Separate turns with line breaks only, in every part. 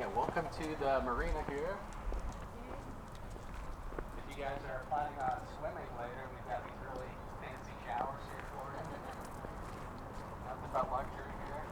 Yeah, welcome to the marina here. If you guys are planning on swimming later, we've got these really fancy showers here for you. Nothing but luxury here.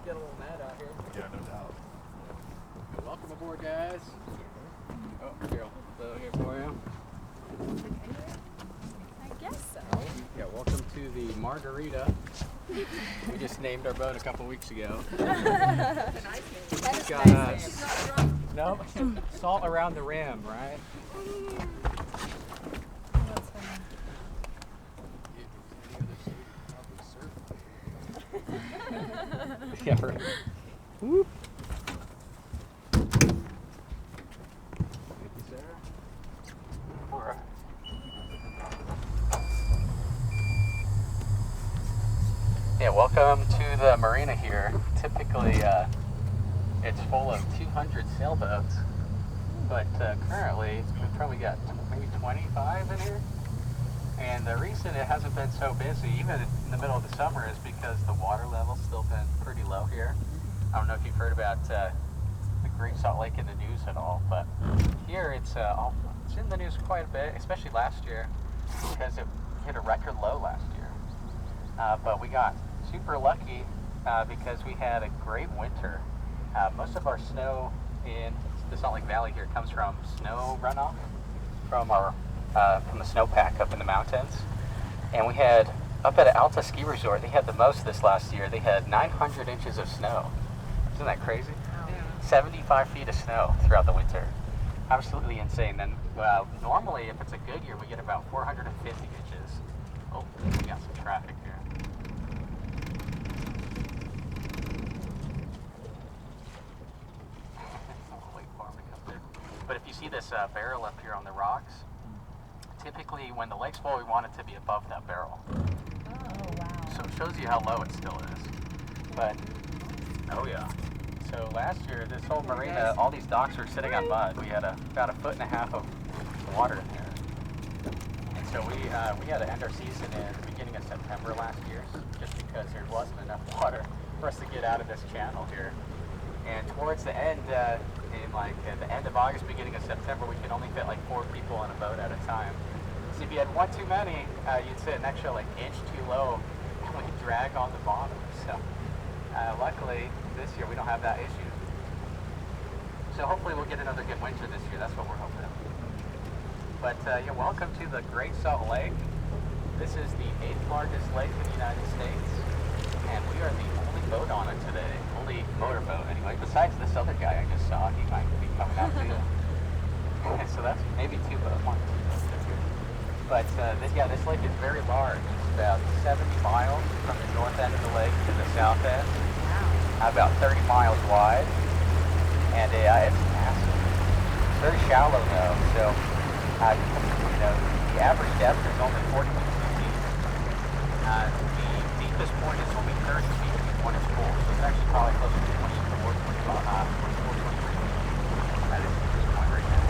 Get a little mad out here.
Yeah, no doubt.
Welcome aboard, guys. Oh, here for you.
I guess so.
Yeah, welcome to the Margarita. We just named our boat a couple weeks ago.
That's
Got
nice.
no salt around the rim, right?
That's funny.
Yeah, right. Whoop. Thank you, Sarah. All right. Yeah, welcome to the marina here. Typically, it's full of 200 sailboats, but currently we've probably got maybe 25 in here. And the reason it hasn't been so busy, even in the middle of the summer, is because the water level's still been pretty low here. I don't know if you've heard about the Great Salt Lake in the news at all, but here it's in the news quite a bit, especially last year, because it hit a record low last year. But we got super lucky because we had a great winter. Most of our snow in the Salt Lake Valley here comes from snow runoff from the snowpack up in the mountains. And we had, up at Alta Ski Resort, they had the most this last year. They had 900 inches of snow. Isn't that crazy?
Yeah.
75 feet of snow throughout the winter. Absolutely insane. Then normally, if it's a good year, we get about 450 inches. Oh, we got some traffic here. I'll wait for him to come through. But if you see this barrel up here on the rocks, typically when the lake's full, we want it to be above that barrel.
Oh, wow.
So it shows you how low it still is. But, oh yeah. So last year, this whole marina, all these docks were sitting on mud. We had about 1.5 feet of water in there. And so we had to end our season in the beginning of September last year, just because there wasn't enough water for us to get out of this channel here. And towards the end, at the end of August, beginning of September, we could only fit like 4 people on a boat at a time. So if you had one too many, you'd sit an extra inch too low and we'd drag on the bottom. So luckily this year we don't have that issue. So hopefully we'll get another good winter this year. That's what we're hoping. But yeah, welcome to the Great Salt Lake. This is the 8th largest lake in the United States, and we are the only boat on it today. Only motorboat anyway. Besides this other guy I just saw, he might be coming out too. So that's maybe 2 boats. But this lake is very large. It's about 70 miles from the north end of the lake to the south end.
Wow.
About 30 miles wide. And it's massive. It's very shallow though. So, the average depth is only 42 feet. The deepest point is only 30 feet when it's full. So it's actually probably closer to 24, 23 feet. That is the deepest point right now.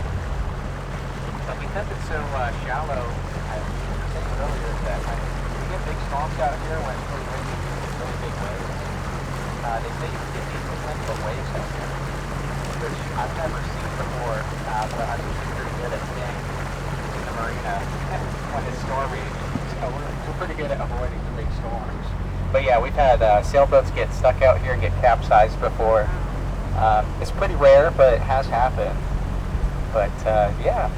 But because it's so shallow, I was saying earlier that we get big storms out here when it's really windy, really big waves. They say you can get 8-10 foot waves out here, which I've never seen before, but I'm usually pretty good at staying in the marina when it's stormy. So we're pretty good at avoiding the big storms. But yeah, we've had sailboats get stuck out here and get capsized before. It's pretty rare, but it has happened. But yeah,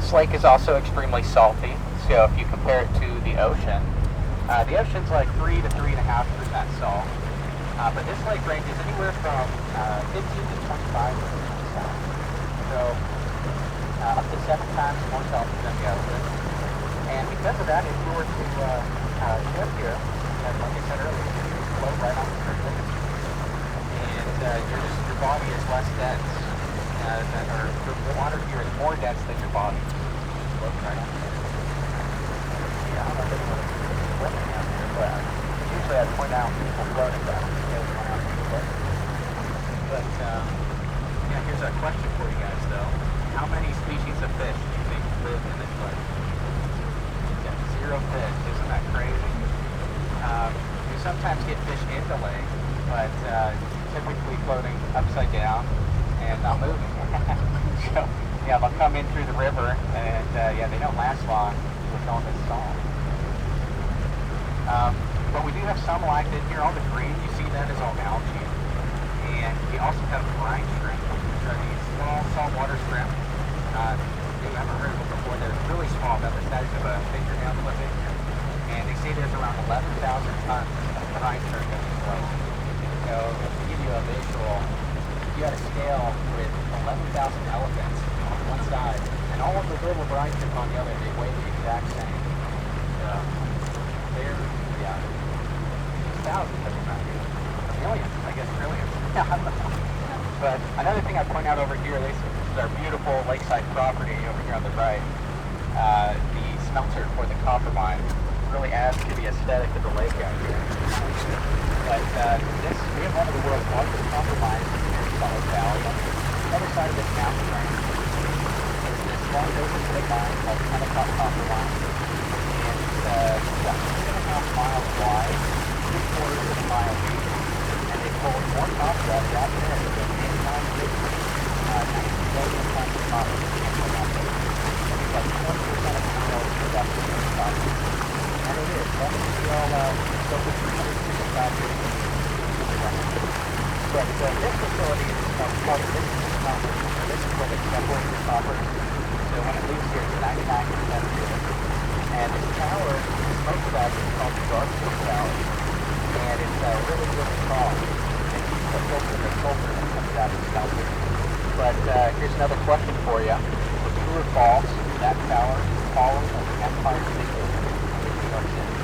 this lake is also extremely salty. So if you compare it to the ocean's like 3 to 3.5% salt. But this lake ranges anywhere from 15 to 25% salt. So up to 7 times more salty than the ocean. And because of that, if you were to live here, like I said earlier, you would float right on the surface. And your body is less dense. Or the water here is more dense than your body. Just float right on the surface. Yeah, I don't know if anyone's swimming out here, but usually I'd point out people floating down. But yeah, here's a question for you guys though. How many species of fish do you think live in this lake? Yeah, 0 fish. Isn't that crazy? You sometimes get fish in the lake, but typically floating upside down and not moving. So yeah, they'll come in through the river, and yeah, they don't last long with all this salt. But we do have some life in here. All the green you see, that is all algae. And we also have brine shrimp, which are these small saltwater shrimp. You haven't heard of them before. They're really small, about the size of a fingernail clip in here. And they say there's around 11,000 tons of brine shrimp in this lake. So to give you a visual, you had a scale with 11,000 elephants on one side, and all of the little brine shrimp on the other. They weigh the exact same. So they're, yeah, thousands of them out here. Millions, I guess trillions. But another thing I point out over here, this is our beautiful lakeside property over here on the right. The smelter for the copper mine really adds to the aesthetic of the lake out here. But we have one of the world's largest copper mines here in Saltair Valley. On the other side of this mountain range is this long open pit mine called Kennecott Copper Mine. And it's about 2.5 miles wide, 3/4 of a mile deep. And they pulled more copper out of that pit than any non-living 19 million tons of copper came from that pit. It's like 20% of the world's production of copper. And it is. That means we all over 365 years. But this facility is called a distance smelter. This is where they separate the copper. So when it leaves here, it's 99% pure. And this tower, this smoke that is called the Garfield Tower. And it's really, really tall. It keeps the filter, the sulfur that comes out of the smelter. But here's another question for you. For true or false, that tower is taller than the Empire State Building in New York City.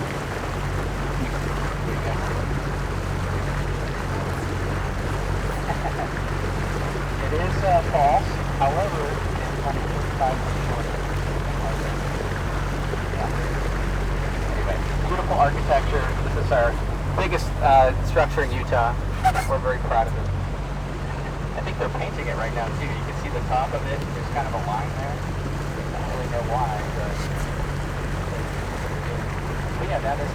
It is false. However, it's only 35 feet shorter. Yeah. Anyway, beautiful architecture. This is our biggest structure in Utah. We're very proud of it. I think they're painting it right now too. You can see the top of it. There's kind of a line there. I don't really know why, but yeah, that is.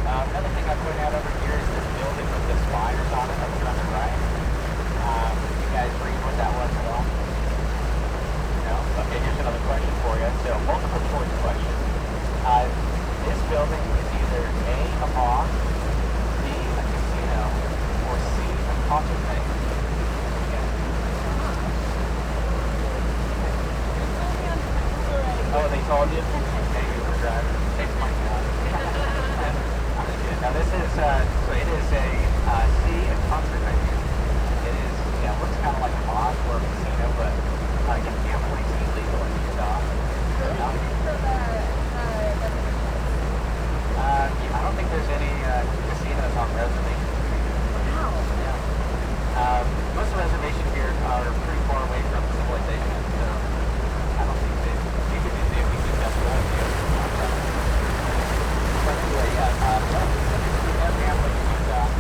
Another thing I point out over here is this building with the spires on it over on the right. You guys read what that was at all? No? Okay, here's another question for you. So, multiple choice question. This building is either A, a mosque, B, a casino, or C, a concert venue. Oh, they told you? Okay, you were driving. Thanks, my God. Now this is, so it is a C, a concert venue. It is, yeah, it looks kind of like a mosque or a casino, but gambling's illegal in Utah. I don't think there's any casinos on reservations.
Wow.
Yeah. Most of the reservations here are pretty far away from civilization, so I don't think they, you could just do it, we could just go and do it. But anyway, yeah, gambling in Utah.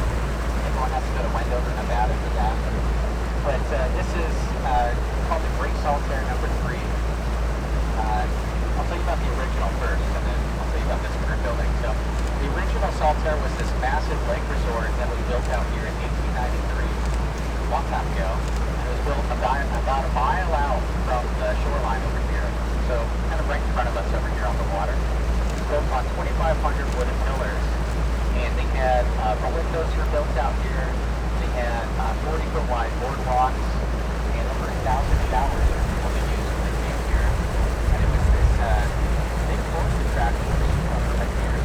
Everyone has to go to Wendover, Nevada for that. But this is called the Great Saltair number 3. I'll tell you about the original first, and then I'll tell you about this current building. So, the original Saltair was this massive lake resort that we built out here in 1893, a long time ago. And it was built about a mile out from the shoreline over here. So, kind of right in front of us over here on the water. It was built on 25 2,500 wooden pillars, and they had rolling coaster built out here. They had 40-foot wide boardwalks and over 1,000 showers for people to use when they came here. And it was this big tourist attraction right here.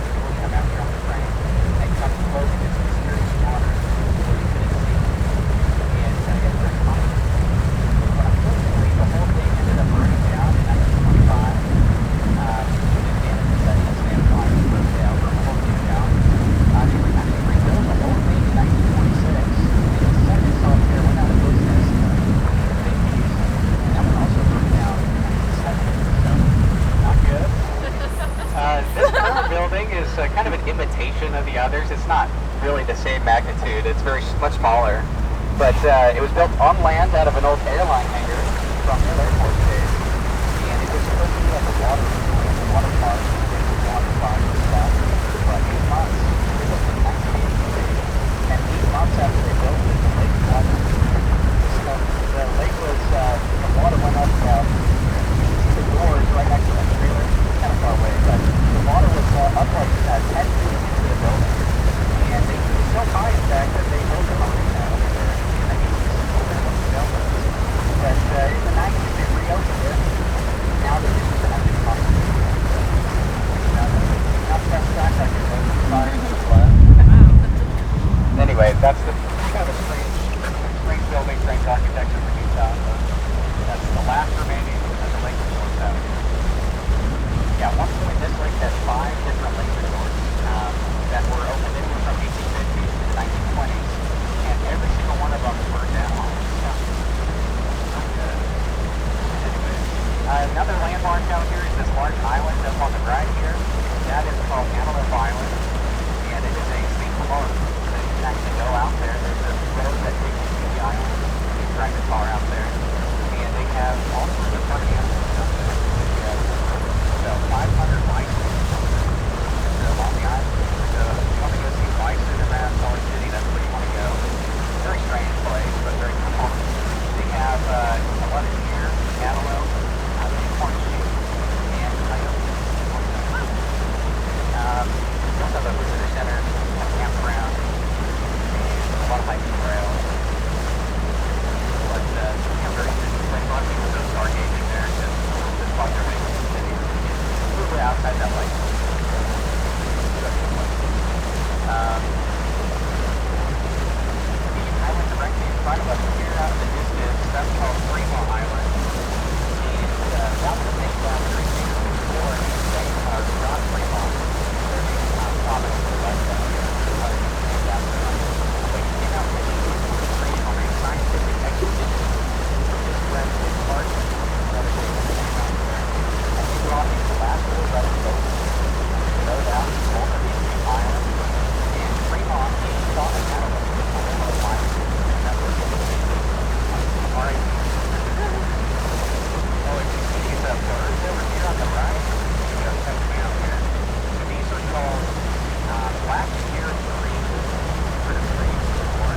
People would come out here on the train and come floating into mysterious water where you couldn't see. And it's very common. But unfortunately, the whole thing ended up burning down in 1925. They were actually rebuilt the whole thing in 1926. And the second Saltair went out of business in the 50s. And that one also burned down in 1970. So, not good. This current building is kind of an imitation of the others. It's not really the same magnitude. It's much smaller. But it was built on land out of an old airline hangar from the Air Force Base. And it was supposed to be like a water park, water park and stuff for like 8 months. It was in 1983. And 8 months after they built it, the lake flooded. So the lake was, the water went up the doors right next to the trailer, kind of far away, but the water was up like 10 feet into the building. And it's so high, in fact, that they built a marina over there. And I think it's built it. But in the 90s, they reopened it. Now they're just an empty concrete. Not the best track record, but it's fire and flood. Anyway, that's kind of a strange building, strange architecture for Utah. But that's the last remaining of the lake resorts out here. Yeah, at one point this lake had 5 different lake resorts that were opened in from 1850s to the 1920s, and every single one of them burned down. Not good. Anyway, another landmark out here is this large island up on the right here. That is called Antelope Island, and it is a single arc. So you can actually go out there. There's a road that takes you to the island. You can drive the car out there, and they have all sorts of party animals out there. They have about 500 bison on the island. So if you want to go see bison around Salt Lake City, that's where you want to go. Very strange place, but very cool. They have a lot of deer, antelope, bighorn sheep, and coyotes. We also have a visitor center, a campground, and a lot of hiking trails. But I'm very interested. A lot of people go stargazing there because this popular city is a little bit outside that lake. The island directly in front of us here out in the distance, that's called Fremont Island. And that was named after a famous explorer named John Fremont. Province to the west out here. Named after him. But he came out in 1843 on a scientific expedition to discover the parts of the came out there. And he brought these last little rubber boats to go down to both of these big islands. And Fremont, he saw an antelope on one of the islands. And that's where he was. Alright. Oh, if you see these birds over here on the right, you gotta check them out here. So these are called black ear marine for the trees or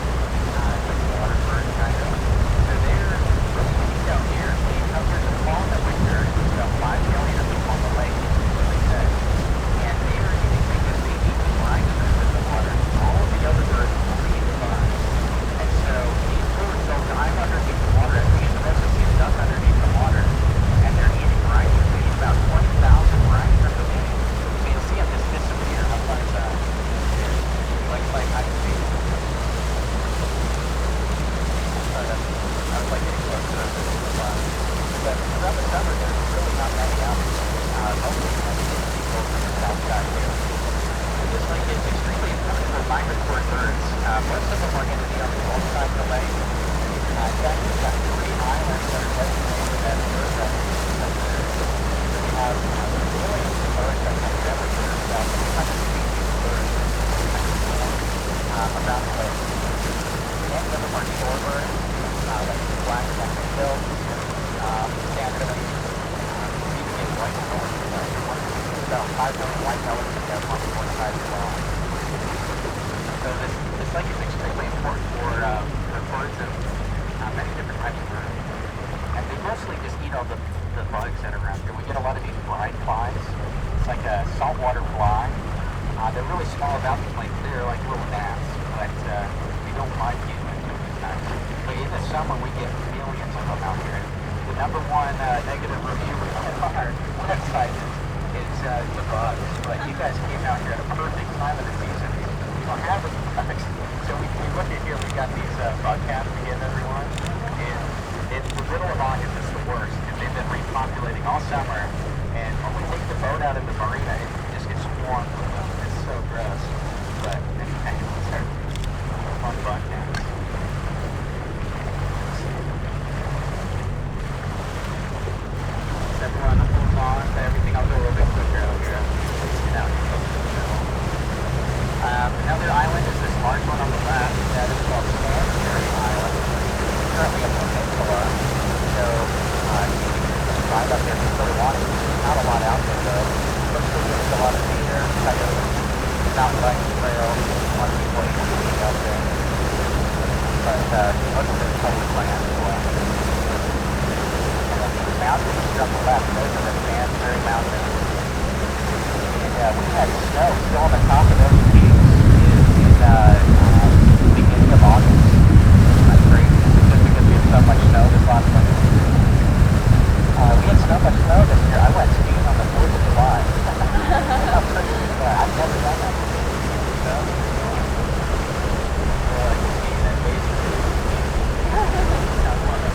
like water bird kind of. So they're these out here, they come here in the fall and the winter. There's about 5 million of them on the lake, as they say. And they are eating because they eat the brine in the water. All of the other birds only eat the brine. And so these birds don't dive underneath the water as we get the rest of them stuck underneath the water. And they're eating brine. They eat about 20,000 brine per day. So you'll see them just disappear. How fun is that? Like playing hide and seek. Sorry, I was like getting close to it. But around the summer, there's really not many out here. Mostly people from the south side here. And this lake is extremely important for migratory birds. Most of them are going to be on the cold side of the lake. In fact, we've got 3 islands that are designated as bird refuges up there. So we have millions of birds that come here every year, about 200 species of birds around the lake. Many of them are shorebirds, like black speckled standardly, even get white colors. There's about 5 million white colors that have on the north side as well. So this lake is extremely important for birds of many different types of birds. And they mostly just eat all the bugs that are around here. We get a lot of these brine flies. It's like a saltwater fly. They're really small, about to play clear, like little gnats, but they don't bite humans, which is nice. But in the summer, we get millions of them out here. The number one negative review on our website is the bugs. But you guys came out here at a perfect time of the season. We don't have any bugs. So we look at here, we got these bug caps to give everyone. And the middle of August is the worst. And they've been repopulating all summer. And when we take the boat out in the marina, it just gets swarmed with them. It's so gross. But anyway, let's start on bug caps. Everyone holds on to everything. I'll go a little bit quicker out here. Another island is this large one on the left. That is called Saltair Island. It's currently a peninsula. So you can drive up there if you really want to. There's not a lot out there though. Looks like there's a lot of deer, coyotes, mountain biking trails. A lot of people eat out there. But most of it's public land as well. Mountains here on the left, those are the Sandberry Mountains. And we had snow still on the top of those peaks in the beginning of August. That's crazy, just because we had so much snow this last winter. We had so much snow this year, I went skiing on the 4th of July. How crazy is that? I've never done that before. So, skiing and basically I love it.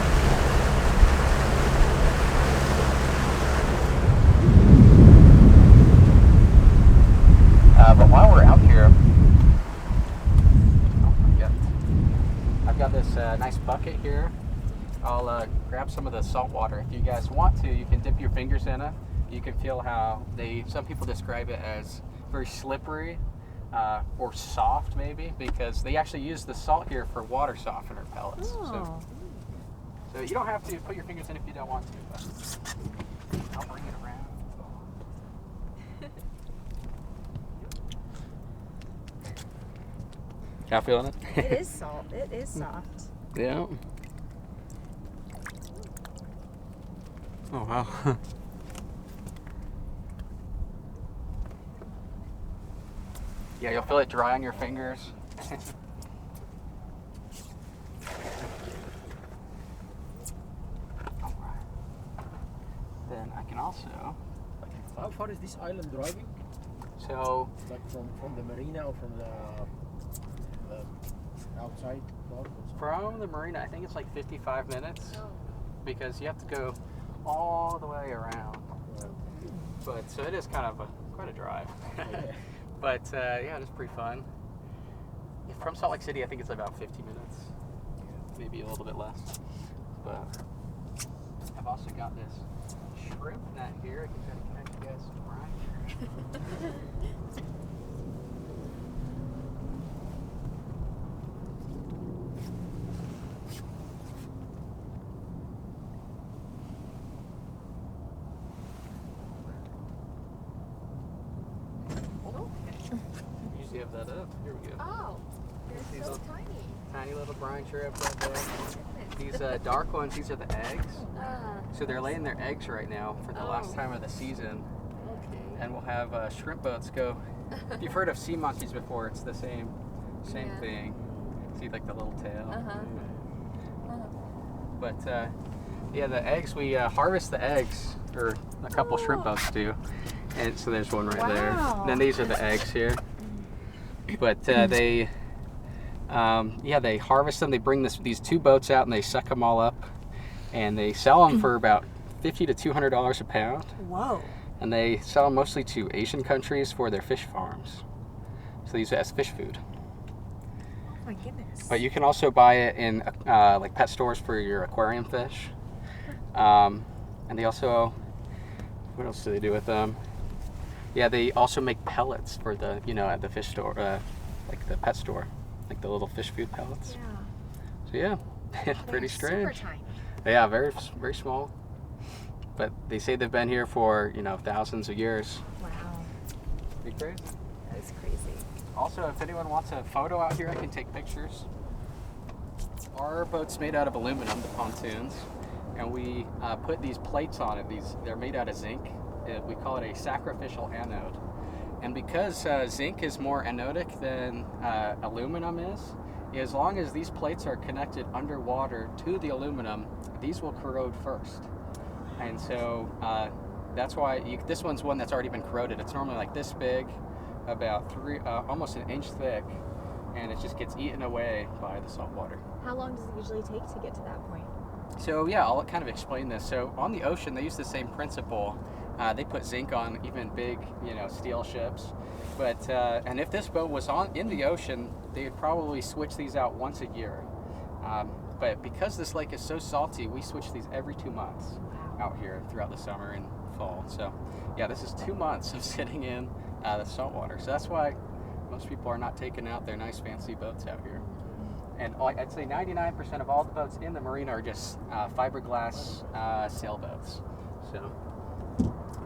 But while we're out here, I've got this nice bucket here. I'll grab some of the salt water. If you guys want to, you can dip your fingers in it. You can feel how some people describe it as very slippery or soft maybe, because they actually use the salt here for water softener pellets.
Oh.
So you don't have to put your fingers in if you don't want to, but I'll bring it around. Y'all feeling it?
It is salt. It is soft.
Yeah. Oh wow. Yeah, you'll feel it dry on your fingers. Alright. Then I can also.
How far is this island driving?
So.
Like from the marina or from the outside part?
From the marina, I think it's like 55 minutes.
Oh.
Because you have to go all the way around.
Yeah.
But so it is kind of quite a drive.
Yeah.
But yeah, it's pretty fun. From Salt Lake City, I think it's about 50 minutes, maybe a little bit less. But I've also got this shrimp net here. I can try to connect you guys to Brine. Usually have that up. Here we go.
Oh, they're so tiny.
Tiny little brine shrimp right there.
Goodness.
These dark ones, these are the eggs.
Ah,
So they're laying their eggs right now for the last
Oh.
time of the season.
okay.
And we'll have shrimp boats go. If you've heard of sea monkeys before, it's the same
Yeah.
thing. See like the little tail.
Uh-huh.
But yeah, the eggs, we harvest the eggs, or a couple shrimp boats do. And so there's one right there.
Wow.
And then these are the eggs here. But they harvest them. They bring these two boats out and they suck them all up, and they sell them for about $50 to $200 a pound.
Whoa.
And they sell them mostly to Asian countries for their fish farms. So they use it as fish food.
Oh my goodness.
But you can also buy it in like pet stores for your aquarium fish. And they also, what else do they do with them? Yeah, they also make pellets for the, at the fish store, like the pet store, like the little fish food pellets.
Yeah.
So yeah, it's pretty strange.
Super tiny.
Yeah, very, very small. But they say they've been here for, thousands of years.
Wow.
Pretty crazy.
That is crazy.
Also, if anyone wants a photo out here, I can take pictures. Our boat's made out of aluminum, the pontoons, and we put these plates on it. They're made out of zinc, we call it a sacrificial anode. And because zinc is more anodic than aluminum is, as long as these plates are connected underwater to the aluminum, these will corrode first. And so that's why this one's one that's already been corroded. It's normally like this big, about almost an inch thick, and it just gets eaten away by the salt water.
How long does it usually take to get to that point?
So yeah, I'll kind of explain this. So on the ocean, they use the same principle. They put zinc on even big, steel ships. But and if this boat was in the ocean, they would probably switch these out once a year. But because this lake is so salty, we switch these every 2 months out here throughout the summer and fall. So yeah, this is 2 months of sitting in the salt water. So that's why most people are not taking out their nice fancy boats out here. And I'd say 99% of all the boats in the marina are just fiberglass sailboats. So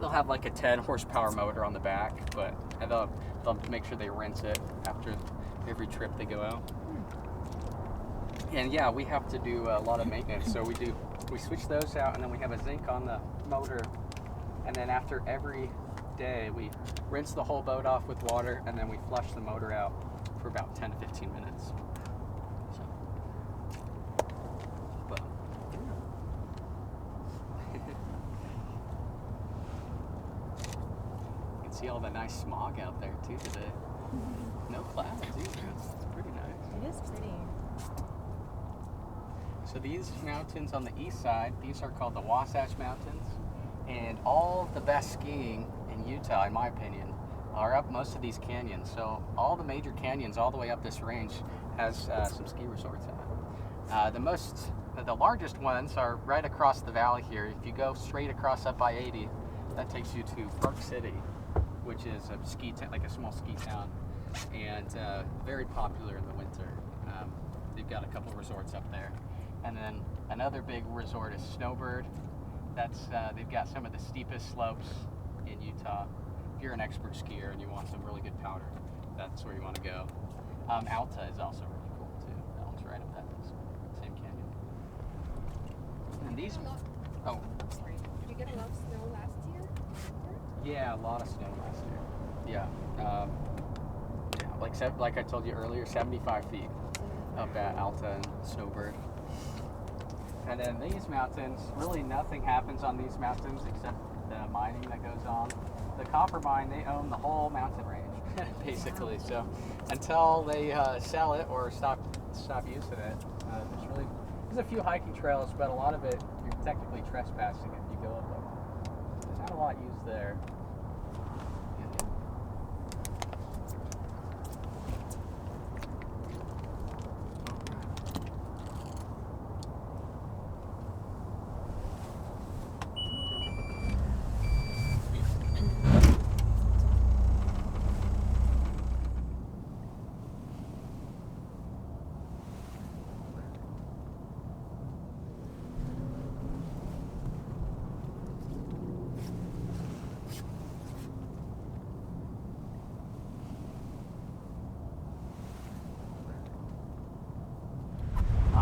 they'll have like a 10 horsepower motor on the back, but they'll make sure they rinse it after every trip they go out. And yeah, we have to do a lot of maintenance. So we switch those out, and then we have a zinc on the motor. And then after every day, we rinse the whole boat off with water, and then we flush the motor out for about 10 to 15 minutes. So, but, you can see all the nice smog out there too today. No clouds either. It's pretty nice.
It is pretty.
So these mountains on the east side, these are called the Wasatch Mountains. And all the best skiing in Utah, in my opinion, are up most of these canyons. So all the major canyons all the way up this range has some ski resorts in it. The largest ones are right across the valley here. If you go straight across up I-80, that takes you to Park City, which is like a small ski town, and very popular in the winter. They've got a couple resorts up there. And then another big resort is Snowbird. They've got some of the steepest slopes in Utah. If you're an expert skier and you want some really good powder, that's where you want to go. Alta is also really cool too. That one's right up that same canyon. And these,
I'm sorry. Did you get a lot of snow last year?
Yeah, a lot of snow last year. Yeah, like I told you earlier, 75 feet up at Alta and Snowbird. And then these mountains, really nothing happens on these mountains except the mining that goes on. The copper mine, they own the whole mountain range, basically. So until they sell it or stop using it, there's a few hiking trails, but a lot of it, you're technically trespassing if you go up them. There's not a lot used there.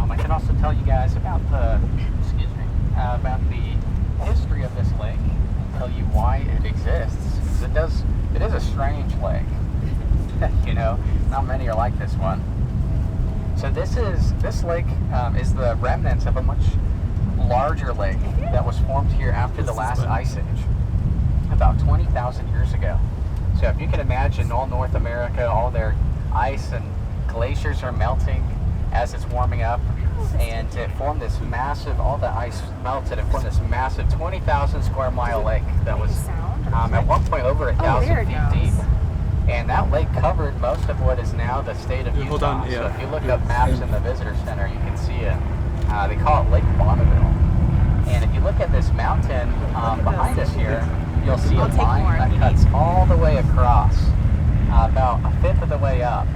I can also tell you guys about the history of this lake, and tell you why it exists. It is a strange lake. Not many are like this one. So this lake is the remnants of a much larger lake that was formed here after the last ice age, about 20,000 years ago. So if you can imagine all North America, all their ice and glaciers are melting as it's warming up, and it formed this massive, all the ice melted and formed this massive 20,000 square mile lake that was at one point over 1,000 feet deep. And that lake covered most of what is now the state of Utah.
Hold on, yeah.
So if you look up maps in the visitor center, you can see it. They call it Lake Bonneville. And if you look at this mountain behind us here, you'll see a line that cuts all the way across, about a fifth of the way up.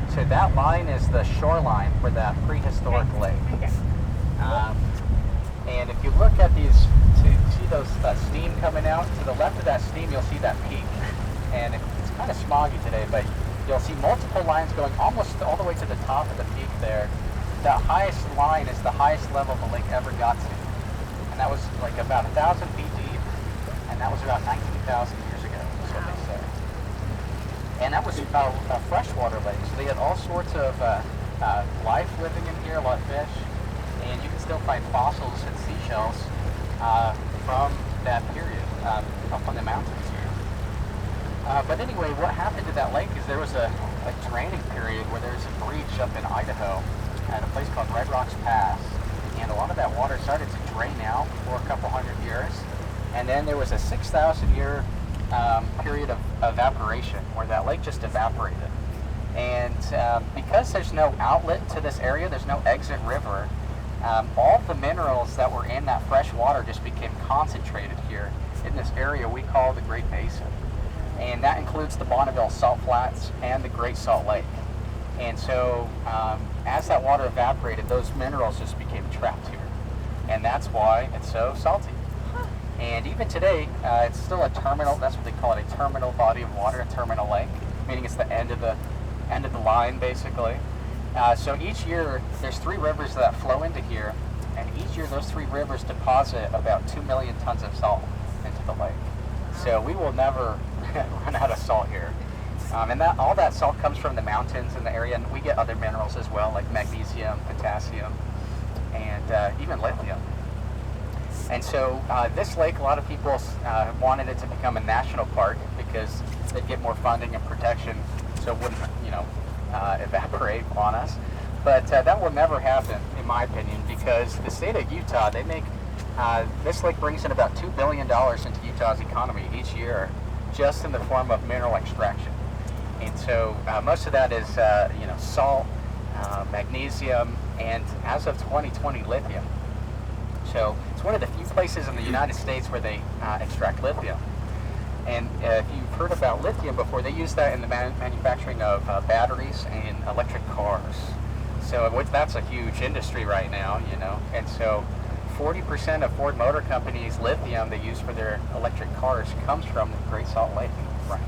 So that line is the shoreline for that prehistoric lake. And if you look at these, see those steam coming out? To the left of that steam, you'll see that peak. And it's kind of smoggy today, but you'll see multiple lines going almost all the way to the top of the peak there. That highest line is the highest level the lake ever got to. And that was like about 1,000 feet deep. and that was about 19,000 years ago, is what they say. And that was a freshwater lake, so they had all sorts of life living in here, a lot of fish, and you can still find fossils and seashells from that period up on the mountains here. But anyway, what happened to that lake is there was a draining period where there was a breach up in Idaho at a place called Red Rocks Pass, and a lot of that water started to drain out for a couple hundred years, and then there was a 6,000 year period of evaporation where that lake just evaporated. And because there's no outlet to this area, there's no exit river, all the minerals that were in that fresh water just became concentrated here in this area we call the Great Basin. And that includes the Bonneville Salt Flats and the Great Salt Lake. And so as that water evaporated, those minerals just became trapped here. And that's why it's so salty. And even today, it's still a terminal, that's what they call it, a terminal body of water, a terminal lake, meaning it's the end of the line, basically. So each year, there's 3 rivers that flow into here, and each year those 3 rivers deposit about 2 million tons of salt into the lake. So we will never run out of salt here. And all that salt comes from the mountains in the area, and we get other minerals as well, like magnesium, potassium, and even lithium. And so this lake, a lot of people wanted it to become a national park because they'd get more funding and protection, so it wouldn't, evaporate on us. But that will never happen, in my opinion, because the state of Utah, they make this lake brings in about $2 billion into Utah's economy each year, just in the form of mineral extraction. And so most of that is, salt, magnesium, and as of 2020, lithium. So it's one of the few places in the United States where they extract lithium. And if you've heard about lithium before, they use that in the manufacturing of batteries and electric cars. So that's a huge industry right now, And so 40% of Ford Motor Company's lithium they use for their electric cars comes from the Great Salt Lake right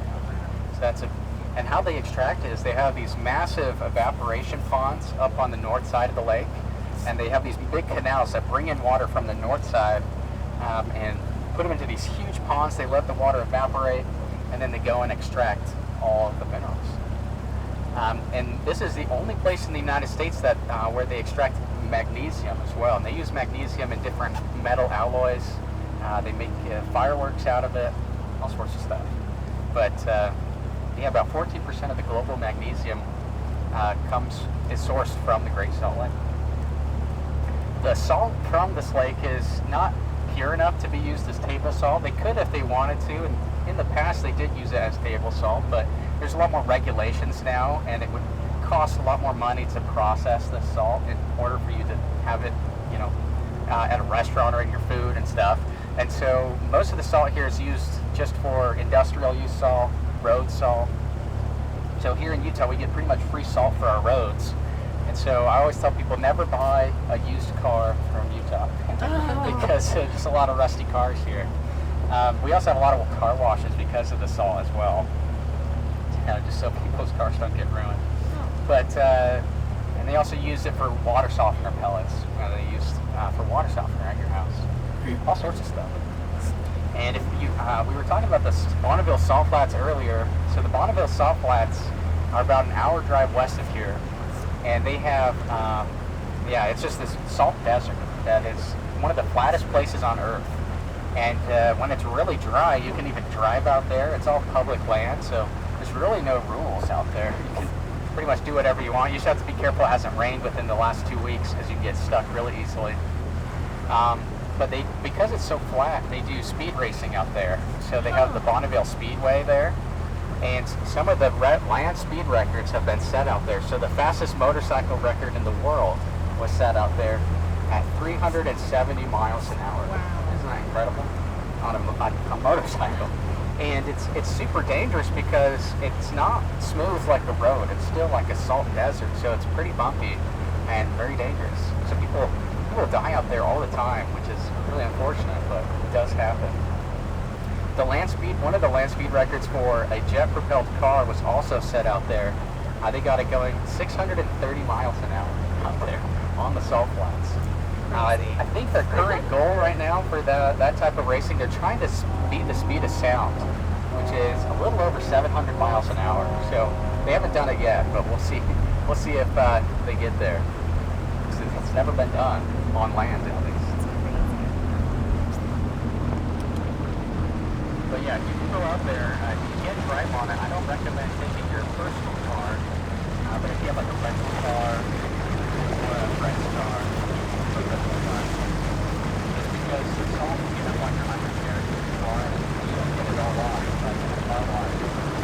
now. So and how they extract it is they have these massive evaporation ponds up on the north side of the lake, and they have these big canals that bring in water from the north side and put them into these huge ponds. They let the water evaporate, and then they go and extract all of the minerals. And this is the only place in the United States that where they extract magnesium as well. And they use magnesium in different metal alloys. They make fireworks out of it, all sorts of stuff. But about 14% of the global magnesium is sourced from the Great Salt Lake. The salt from this lake is not pure enough to be used as table salt. They could if they wanted to, and in the past they did use it as table salt, but there's a lot more regulations now, and it would cost a lot more money to process the salt in order for you to have it, at a restaurant or in your food and stuff. And so most of the salt here is used just for industrial use salt, road salt. So here in Utah, we get pretty much free salt for our roads. And so I always tell people never buy a used car from Utah because there's just a lot of rusty cars here. We also have a lot of car washes because of the salt as well, just so people's cars don't get ruined. But and they also use it for water softener pellets. They use for water softener at your house, all sorts of stuff. And if you, we were talking about the Bonneville Salt Flats earlier. So the Bonneville Salt Flats are about an hour drive west of here, and they have, it's just this salt desert that is one of the flattest places on Earth. And when it's really dry, you can even drive out there. It's all public land, so there's really no rules out there. You can pretty much do whatever you want. You just have to be careful it hasn't rained within the last 2 weeks, because you get stuck really easily. But because it's so flat, they do speed racing out there. So they have the Bonneville Speedway there, and some of the land speed records have been set out there. So the fastest motorcycle record in the world was set out there at 370 miles an hour.
Wow.
Isn't that incredible? On a motorcycle. And it's super dangerous because it's not smooth like the road. It's still like a salt desert, so it's pretty bumpy and very dangerous. So people die out there all the time, which is really unfortunate, but it does happen. One of the land speed records for a jet-propelled car was also set out there. They got it going 630 miles an hour out there on the salt flats. I think the current goal right now for that type of racing, they're trying to beat the speed of sound, which is a little over 700 miles an hour. So they haven't done it yet, but we'll see. We'll see if they get there. It's never been done on land, at least. But yeah, if you can go out there, you can drive on it. I don't recommend taking your personal car, but if you have like a rental car or a friend's car, put that on line. Just because the salt can get up on your undercarriage of your car, and you don't get it all off, like in a car wash.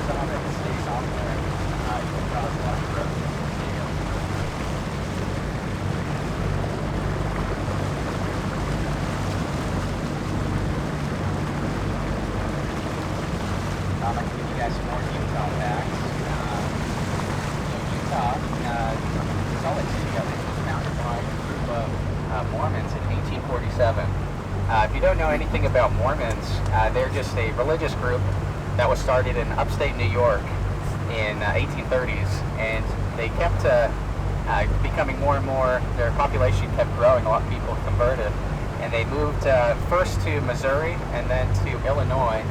Some of it stays on there. It can cause a lot of corrosion. I can give you guys some more Utah facts. Utah, Salt Lake City, I think, was founded by a group of Mormons in 1847. If you don't know anything about Mormons, they're just a religious group that was started in upstate New York in 1830s, and they kept becoming more and more. Their population kept growing. A lot of people converted, and they moved first to Missouri and then to Illinois.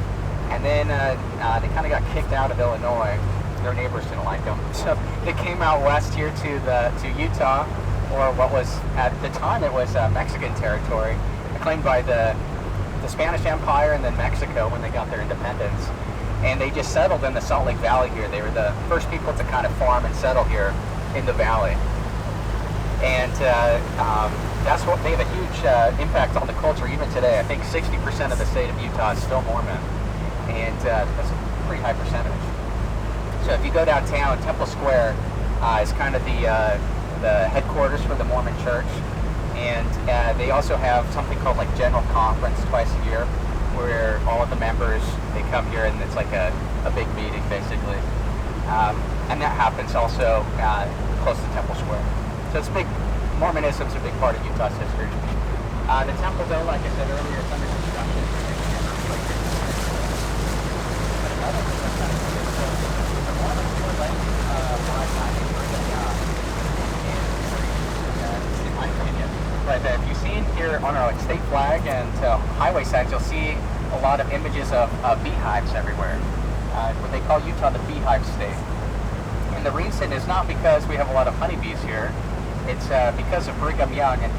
And then they kind of got kicked out of Illinois. Their neighbors didn't like them. So they came out west here to Utah, or what was, at the time, it was Mexican territory, claimed by the Spanish Empire and then Mexico when they got their independence. And they just settled in the Salt Lake Valley here. They were the first people to kind of farm and settle here in the valley. And that's what, they have a huge impact on the culture even today. I think 60% of the state of Utah is still Mormon. And that's a pretty high percentage. So if you go downtown, Temple Square is kind of the headquarters for the Mormon Church, and they also have something called like General Conference twice a year, where all of the members, they come here and it's like a big meeting basically, and that happens also close to Temple Square. So it's big. Mormonism's a big part of Utah's history. The temple, though, like I said earlier, it's under construction. But if you've seen here on our state flag and highway signs, you'll see a lot of images of beehives everywhere. What they call Utah the beehive state. And the reason is not because we have a lot of honeybees here. It's because of Brigham Young, and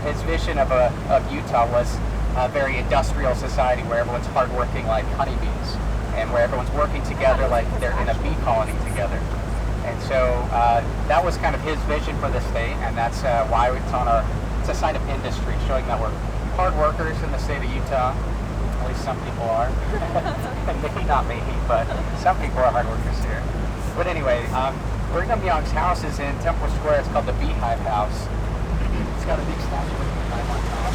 his vision of Utah was a very industrial society where everyone's hardworking like honeybees, and where everyone's working together like they're in a bee colony together. And so that was kind of his vision for the state, and that's why it's a sign of industry, showing that we're hard workers in the state of Utah. At least some people are. Maybe not me, but some people are hard workers here. But anyway, Brigham Young's house is in Temple Square. It's called the Beehive House. It's got a big statue of the beehive on top.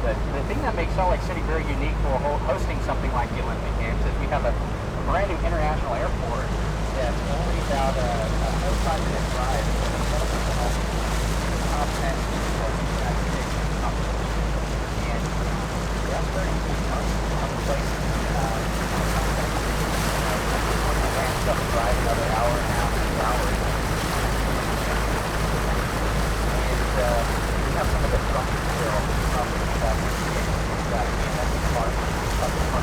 The thing that makes Salt Lake City very unique for hosting something like the Olympic Games is we have a brand new international airport that's only about a 45-minute drive from the top 10 airports in the United States. And that's very unique on the place. Stuff to drive another hour and a half, 2 hours. And we have some of the structures still from the part of our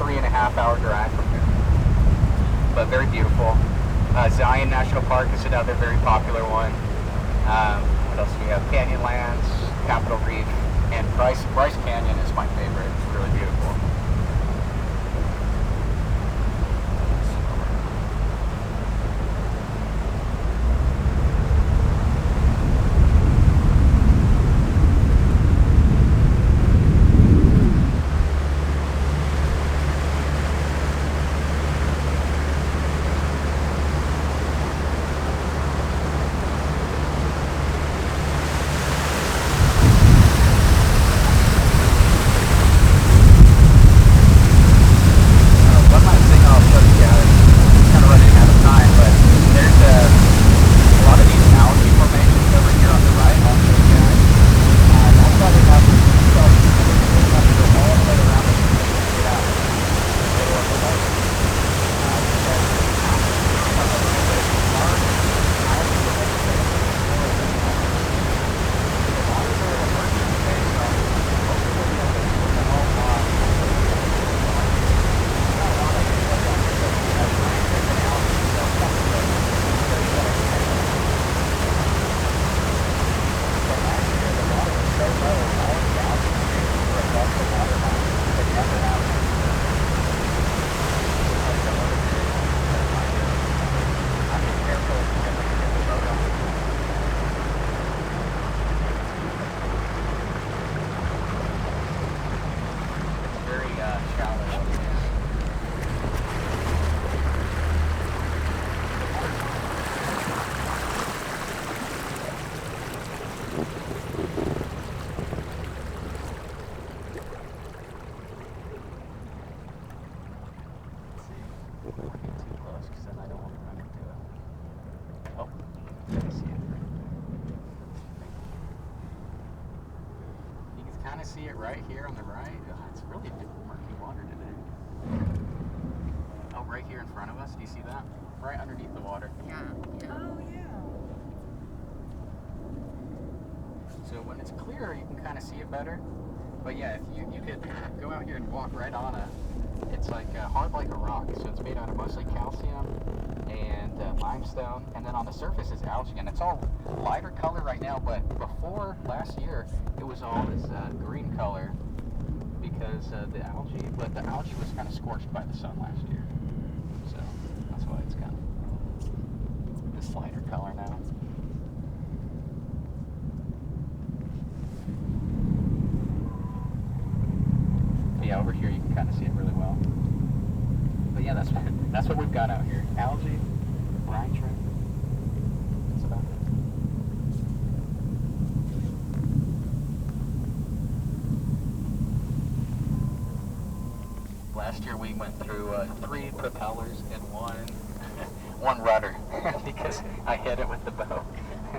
3.5 hour drive from here. But very beautiful. Zion National Park is another very popular one. What else do we have? Canyonlands, Capitol Reef, and Bryce Canyon is my favorite. It's really beautiful. See it right here on the right. It's really murky water today. Oh, right here in front of us. Do you see that? Right underneath the water.
Yeah. Oh, yeah.
So when it's clearer, you can kind of see it better. But yeah, if you could go out here and walk right on it's like hard like a rock. So it's made out of mostly calcium and limestone, and then on the surface is algae, and it's all lighter color right now, but before last year it was all this green color because the algae was kind of scorched by the sun last year, so that's why it's kind of this lighter color now. But yeah, over here you can kind of see it really well. But yeah, that's what we've got out here. Algae, brine shrimp. That's about it. Last year we went through 3 propellers and one rudder because I hit it with the boat.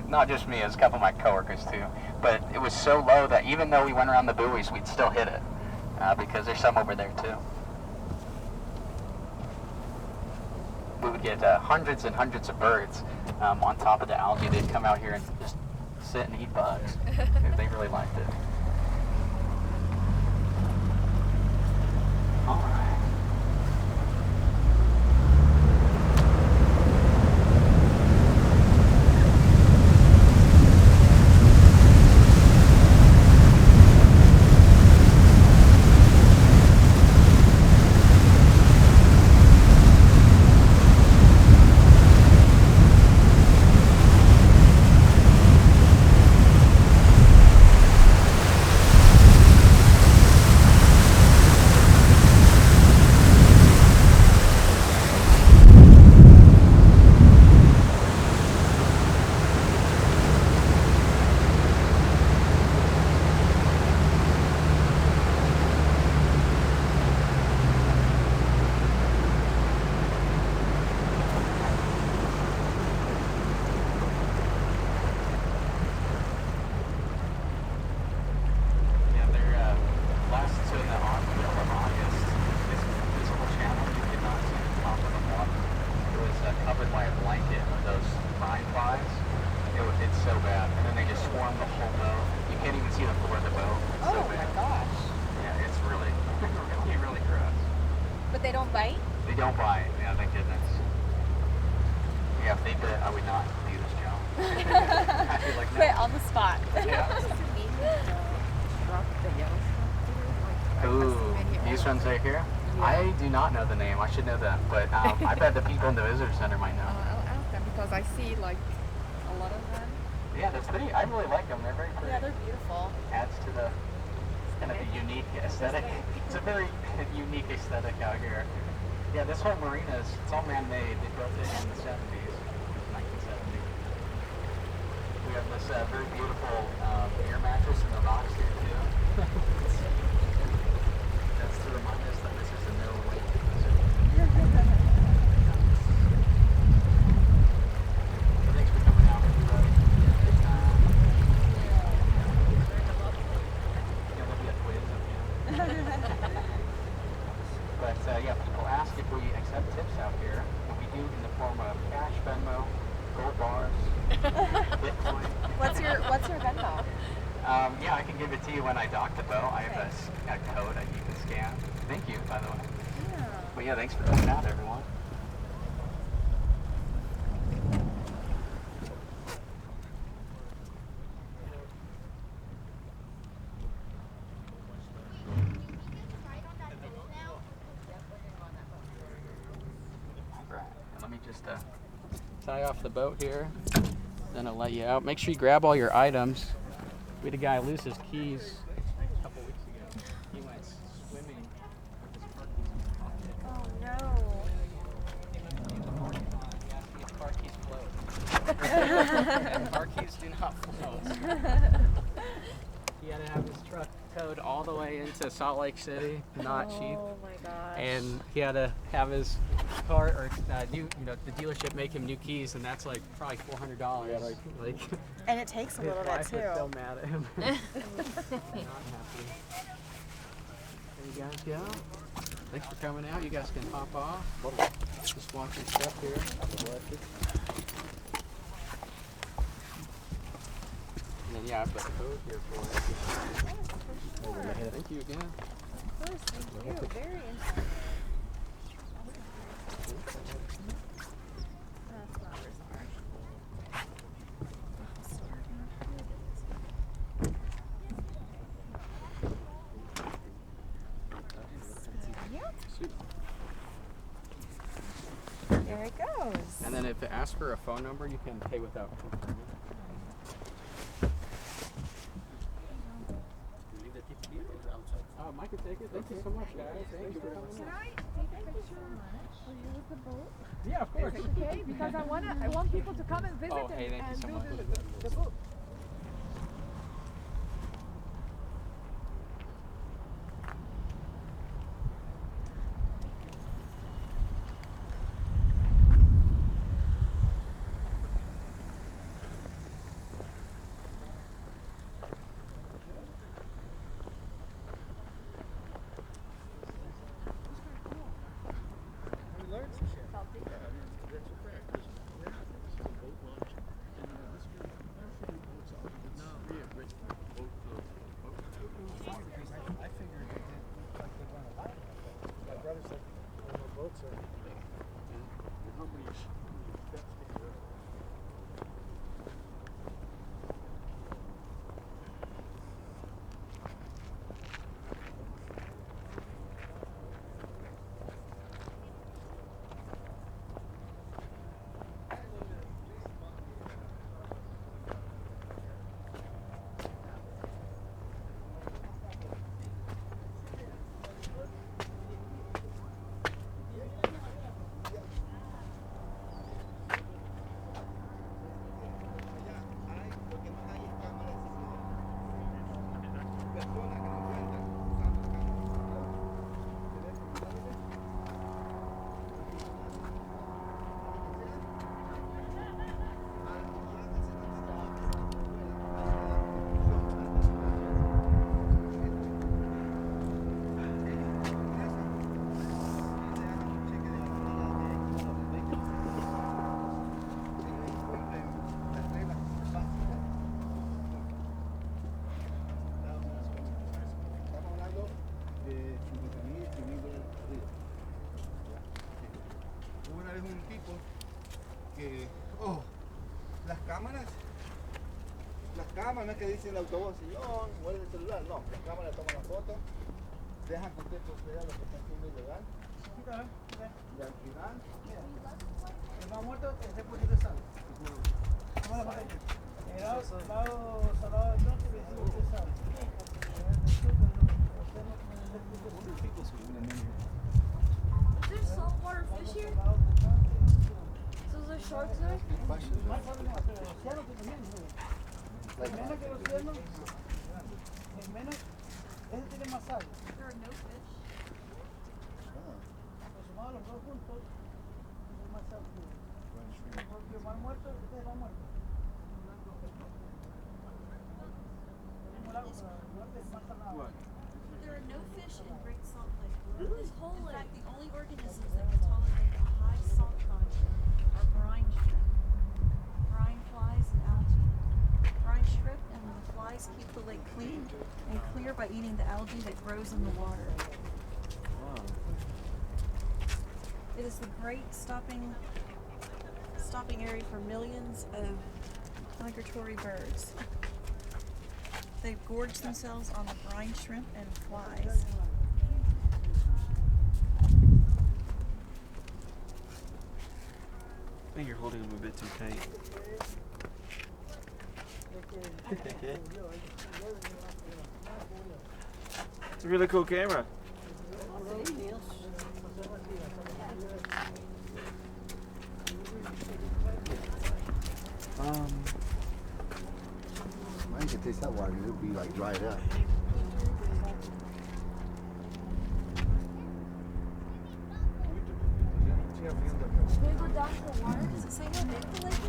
Not just me, it was a couple of my coworkers too. But it was so low that even though we went around the buoys, we'd still hit it because there's some over there too. We would get hundreds and hundreds of birds on top of the algae. They'd come out here and just sit and eat bugs. They really liked it. All right.
But they don't bite?
They don't bite. Yeah, thank goodness. Yeah, if they bit, I would not do this job. I'd be like, no.
Put on the spot.
Yeah.
Like,
Ooh, these ones right here? I do not know the name. I should know that. But I bet the people in the visitor center might know.
I'll ask them because I see like a lot of them.
Yeah, that's pretty. I really like them. They're very pretty.
Yeah, they're beautiful.
Adds to the kind of the unique aesthetic. It's a very unique aesthetic out here. Yeah, this whole marina is, it's all man-made. They built it in the 70s, 1970. We have this very beautiful air mattress in the rocks here too. That's to remind us that this is a no-wake desert. So thanks for coming out, everybody. Good time. Yeah, there'll be a quiz at the end. But yeah, people ask if we accept tips out here, and we do in the form of cash, Venmo, gold bars, Bitcoin.
What's your Venmo?
Yeah, I can give it to you when I dock the boat. I have a code that you can scan. Thank you, by the way.
Yeah.
But yeah, thanks for coming out, everyone. Let me just tie off the boat here, then I'll let you out. Make sure you grab all your items. We had a guy lose his keys a couple weeks ago. He went swimming with his car keys in his pocket.
Oh no.
He asked me if car keys float. And car keys do not float. He had to have his truck towed all the way into Salt Lake City, not cheap.
Oh my gosh.
And he had to have his car or the dealership make him new keys, and that's like probably $400. Yeah, like
And it takes a
his
little bit
wife
too.
was so mad at him. Not happy. There you guys go. Thanks for coming out. You guys can hop off. Just walk your stuff here. And then yeah, I've got a code here for it. Thank you again.
Of course, thank you. Very interesting. That's not bizarre.
Sweet.
There it goes.
And then if it asks for a phone number, you can pay without confirming. I can take it. Thank you so much, guys. Thank you for coming.
Can I take a picture for you with the boat?
Yeah, of course.
Okay, because I want people to come and visit
Oh, hey, thank you
and
so
do
much.
the boat.
un tipo que, las cámaras no es que dice el autobús, señor, muere el celular, no, las cámaras toman la foto, dejan que usted proceda a lo que está haciendo ilegal, y al final,
El más muerto es de poquito de sal. ¿Cómo la maté? Era lado salado del norte y vecino de sal.
There's saltwater fish here? So there's sharks there?
Menos que el océano, en menos, ese tiene más sal.
There are no fish.
Sumados los dos juntos, es más sal. Porque el más muerto, este es el más muerto. Tenemos el agua, el norte es más salado.
There are no fish in Great Salt Lake. This whole lake, in fact, the only organisms that can tolerate a high salt content are brine shrimp, brine flies, and algae. Brine shrimp and the flies keep the lake clean and clear by eating the algae that grows in the water. It is the great stopping area for millions of migratory birds. They gorge themselves on the brine shrimp and flies.
I think you're holding them a bit too tight. It's a really cool camera.
I can taste that water, it'll be like dried up.
Can we go down to the water? Does it say how big the lake is?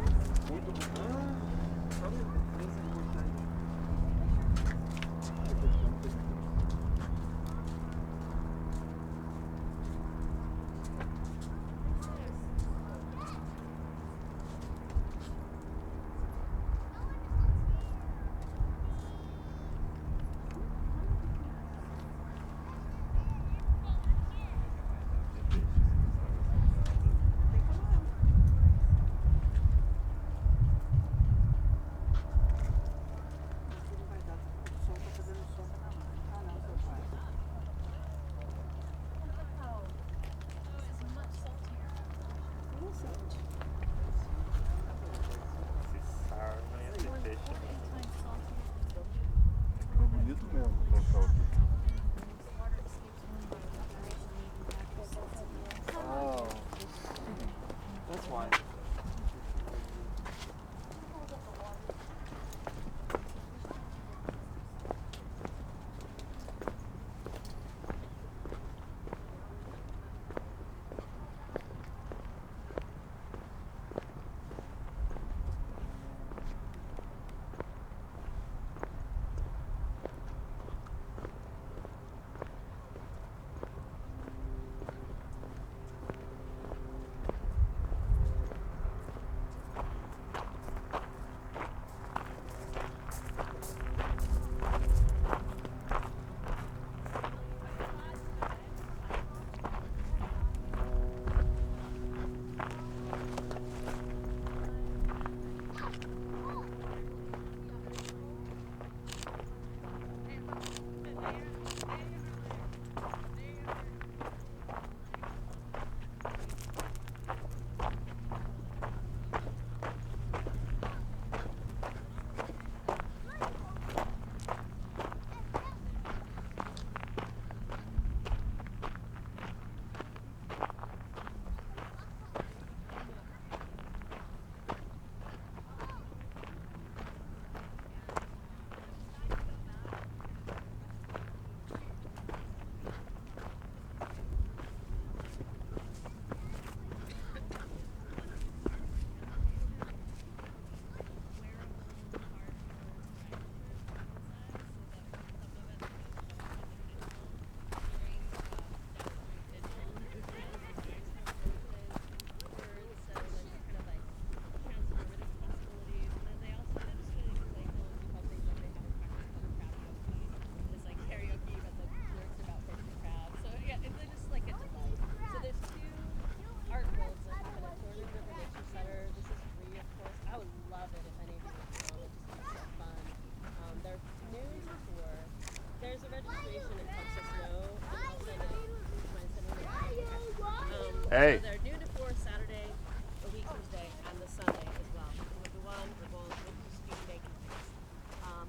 Hey.
So they're noon to 4 Saturday, a week Thursday, and the Sunday as well. With the one for both student day campings.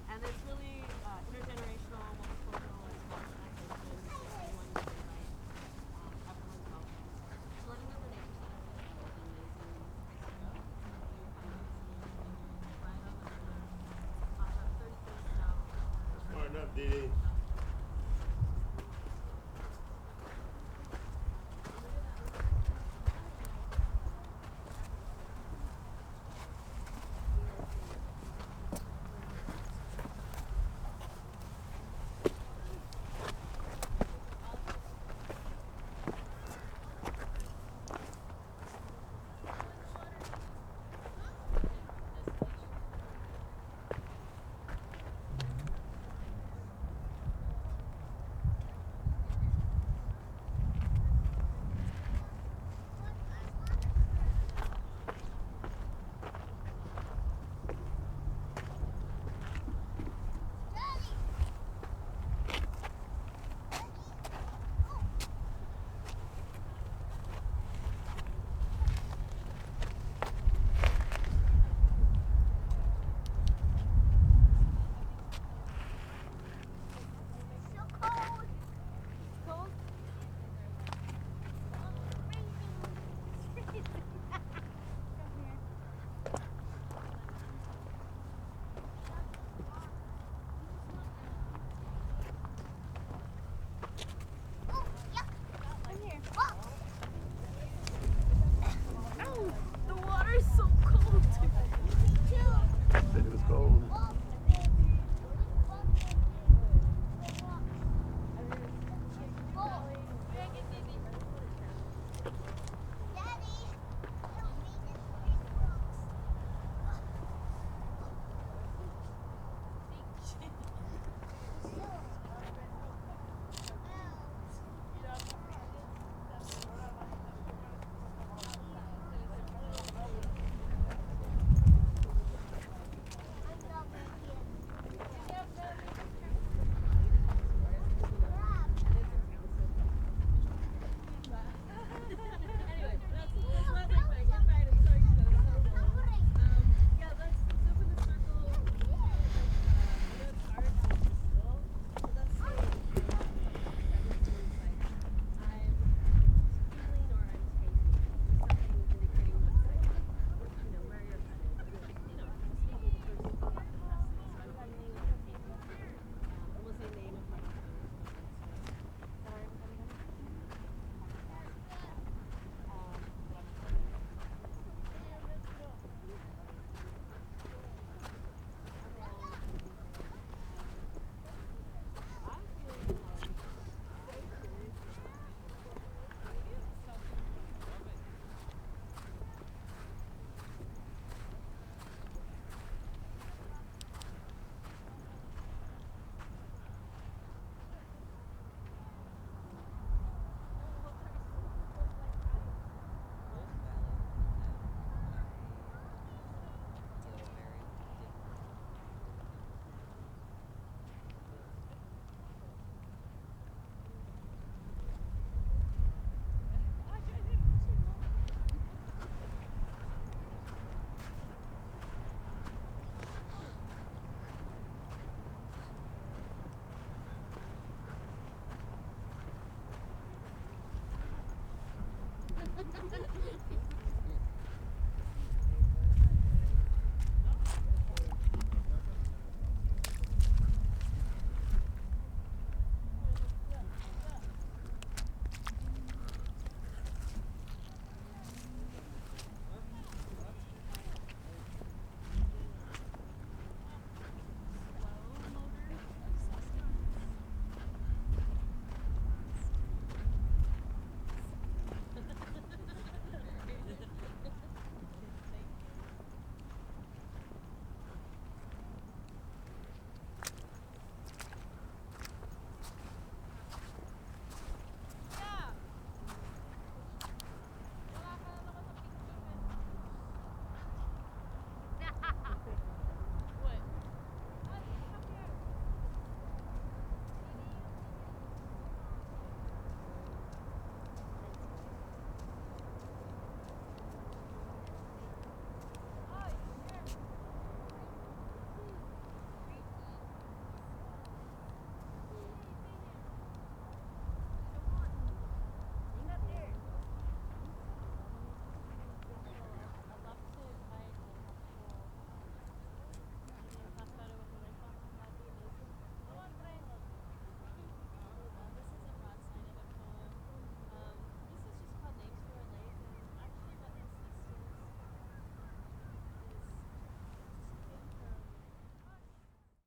And it's really intergenerational, multicultural, and small organizations. So anyone can invite. Everyone's welcome. Living with the nature center is an amazing place to go. Right on the river. About 30 feet of snow.
Smart enough, Dee. Said it was cold.